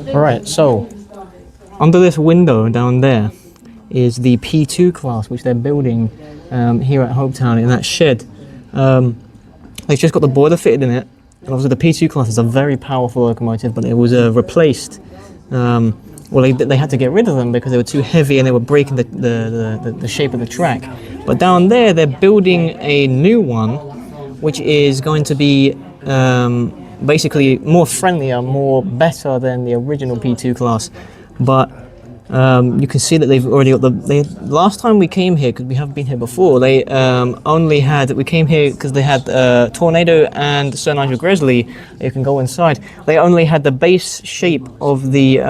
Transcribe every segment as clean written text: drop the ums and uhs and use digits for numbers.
Alright, so under this window down there is the P2 class, which they're building here at Hopetown in that shed. They've just got the boiler fitted in it, and obviously the P2 class is a very powerful locomotive, but it was replaced. Well, they had to get rid of them because they were too heavy and they were breaking the shape of the track. But down there, they're building a new one, which is going to be basically more friendlier, more better than the original P2 class. But you can see that they've already got last time we came here, because we haven't been here before, they we came here because they had Tornado and Sir Nigel Gresley. You can go inside. They only had the base shape of the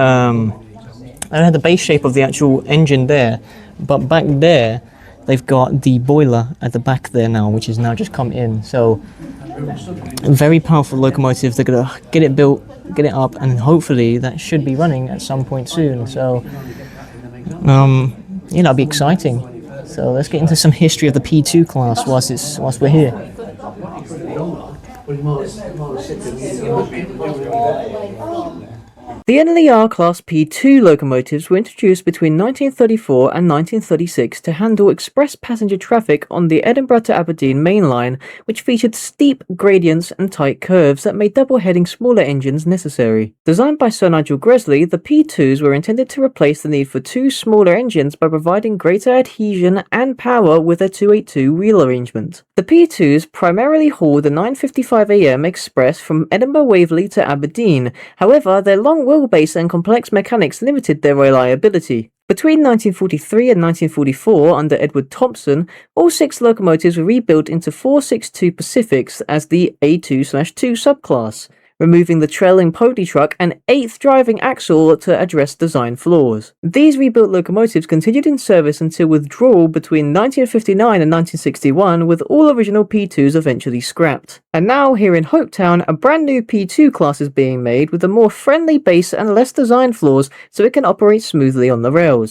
actual engine there, but back there they've got the boiler at the back there now, which has now just come in. So very powerful locomotives. They're gonna get it built, get it up, and hopefully that should be running at some point soon. So that'll be exciting. So let's get into some history of the P2 class whilst we're here. The NLER Class P2 locomotives were introduced between 1934 and 1936 to handle express passenger traffic on the Edinburgh to Aberdeen main line, which featured steep gradients and tight curves that made double-heading smaller engines necessary. Designed by Sir Nigel Gresley, the P2s were intended to replace the need for two smaller engines by providing greater adhesion and power with a 282 wheel arrangement. The P2s primarily hauled the 9:55 AM express from Edinburgh Waverley to Aberdeen. However, their long wheelbase and complex mechanics limited their reliability. Between 1943 and 1944, under Edward Thompson, all 6 locomotives were rebuilt into 462 Pacifics as the A2/2 subclass, removing the trailing pony truck and 8th driving axle to address design flaws. These rebuilt locomotives continued in service until withdrawal between 1959 and 1961, with all original P2s eventually scrapped. And now, here in Hopetown, a brand new P2 class is being made with a more friendly base and less design flaws so it can operate smoothly on the rails.